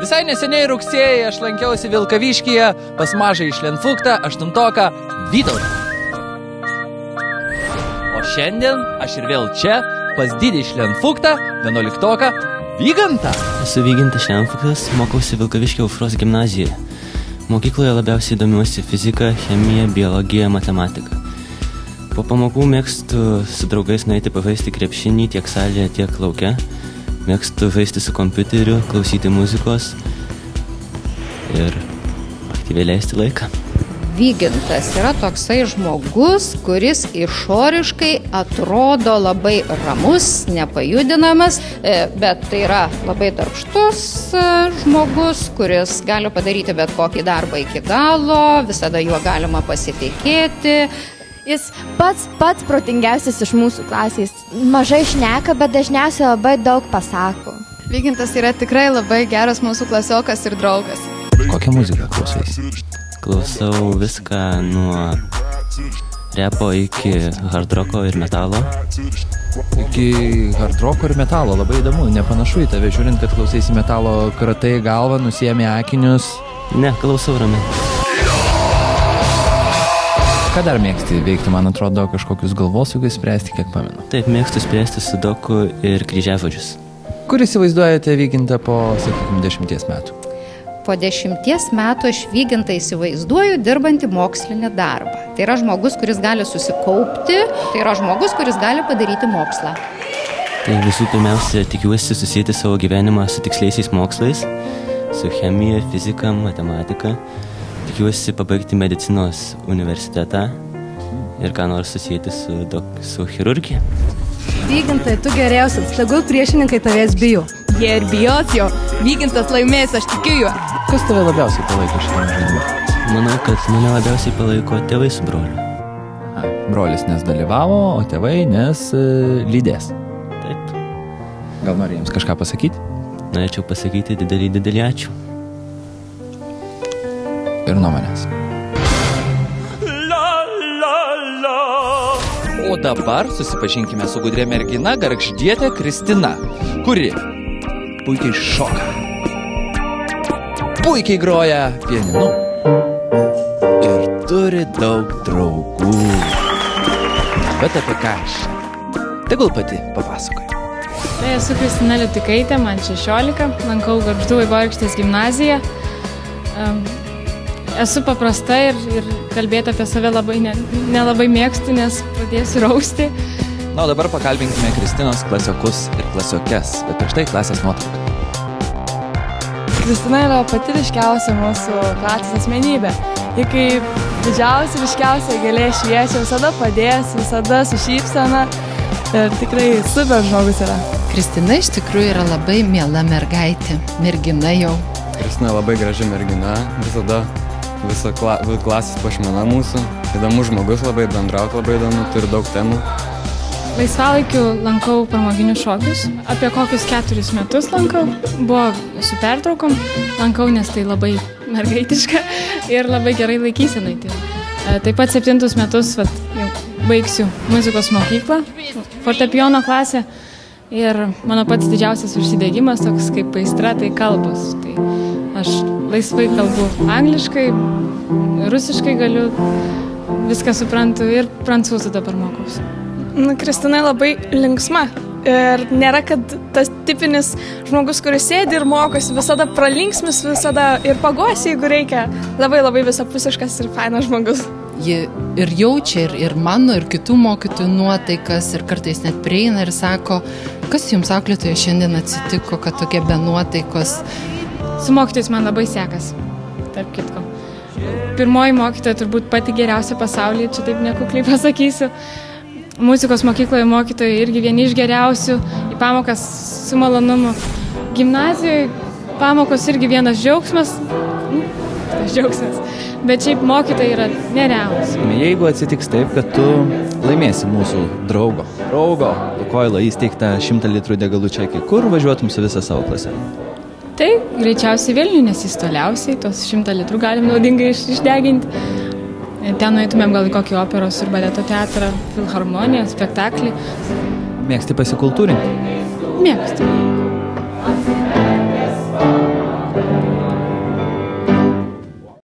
Visai neseniai rugsėjį aš lankiausi Vilkaviškyje pas mažąjį šlenfuktą 8-oką Vytautą. O šiandien aš ir vėl čia pas didį šlenfuktą 11-oką Vygantą. Esu Vygantas Šlenfuktas, mokausi Vilkaviškio Aušros gimnazijoje. Mokykloje labiausiai domiuosi fizika, chemija, biologija, matematika. Po pamokų mėgstu su draugais nueiti pažaisti krepšinį tiek salėje, tiek lauke. Mėgstu žaisti su kompiuteriu, klausyti muzikos ir aktyviai leisti laiką. Vygantas yra toksai žmogus, kuris išoriškai atrodo labai ramus, nepajudinamas, bet tai yra labai darbštus žmogus, kuris gali padaryti bet kokį darbą iki galo, visada juo galima pasitikėti. Jis pats protingiausias iš mūsų klasės. Mažai šneka, bet dažniausiai labai daug pasako. Vygantas yra tikrai labai geras mūsų klasiokas ir draugas. Kokią muziką klausaisi? Klausau viską nuo repo iki hardroko ir metalo. Iki hardroko ir metalo, labai įdomu, nepanašu į tave, žiūrint, kad klausaisi metalo, kratai galvą, nusiemi akinius. Ne, klausau ramiai. Ką dar mėgsti veikti, man atrodo, kažkokius galvosūkius spręsti, kiek pamenu? Taip, mėgstu spręsti sudoku ir kryžiažodžius. Kur įsivaizduojate Vygantą po, sakykime, 10 metų? Po 10 metų aš Vygantą įsivaizduoju dirbantį mokslinį darbą. Tai yra žmogus, kuris gali susikaupti, tai yra žmogus, kuris gali padaryti mokslą. Tai visų pirmiausia, tikiuosi susijęti savo gyvenimą su tiksliaisiais mokslais, su chemija, fizika, matematika. Tikiuosi pabaigti medicinos universitetą ir ką nors susijęti su chirurgija. Vygantai, tu geriausias, tegul priešininkai tavęs bijo. Jie ir bijos jo, Vygantas laimės, aš tikiu juo. Kas tave labiausiai palaiko šitame žaidime? Manau, kad mane labiausiai palaiko tėvai su broliu. Brolis nes dalyvavo, o tėvai nes lydės. Taip. Gal nori jiems kažką pasakyti? Norėčiau pasakyti didelį ačiū. Ir nuo manęs. O dabar susipažinkime su gudrė mergina Gargždietė Kristina, kuri puikiai šoka, puikiai groja pianinu ir turi daug draugų. Bet apie ką aš? Tegul pati papasakoja. Tai esu Kristina Liutikaitė, man 16, lankau Gargždų Vaivorykštės gimnaziją. Esu paprasta ir kalbėti apie save nelabai mėgstu, nes pradėsiu rausti. Na, o dabar pakalbinkime Kristinos klasiokus ir klasiokes, bet prieš tai klasės nuotrauką. Kristina yra pati ryškiausia mūsų klasės asmenybė. Ji kaip didžiausia, ryškiausia gėlė šviečia, visada padės, visada su šypsena ir tikrai super žmogus yra. Kristina iš tikrųjų yra labai miela mergaitė, mergina jau. Kristina labai graži mergina, visada visa klasės pašmena mūsų. Įdomus žmogus, labai bendraut, labai įdomu, turi daug temų. Laisvalaikiu lankau pramoginius šokius. Apie kokius 4 metus lankau. Buvo su pertraukom. Lankau, nes tai labai mergaitiška ir labai gerai laikysenai. Taip pat 7 metus jau baigsiu muzikos mokyklą, fortepijono klasę. Ir mano pats didžiausias užsidegimas, toks kaip aistra, tai kalbos. Tai aš laisvai kalbu angliškai, rusiškai galiu, viską suprantu ir prancūzų dabar mokausi. Kristina labai linksma ir nėra, kad tas tipinis žmogus, kuris sėdi ir mokosi, visada pralinksmis, visada ir pagosi, jeigu reikia. Labai visapusiškas ir fainas žmogus. Ji ir jaučia ir mano, ir kitų mokytojų nuotaikas ir kartais net prieina ir sako, kas jums auklėtoje šiandien atsitiko, kad tokie be nuotaikos. Su mokytojais man labai sekas, tarp kitko. Pirmoji mokytoja turbūt pati geriausia pasaulyje, čia taip nekukliai pasakysiu. Muzikos mokykloje mokytojai irgi vieni iš geriausių, į pamokas su malonumu. Gimnazijoje pamokos irgi vienas džiaugsmas, bet šiaip mokytojai yra nerealūs. Jeigu atsitiks taip, kad tu laimėsi mūsų draugo Lukoilo įsteigtą 100 litrų degalų čekį, kur važiuotum su visą savo klasę? Tai greičiausiai Vilnių, nes jis toliausiai, tos 100 litrų galim naudingai išdeginti. Ten nueitumėm gal į kokį operos ir baleto teatrą, filharmoniją, spektaklį. Mėgsti pasikultūrinti? Mėgstu.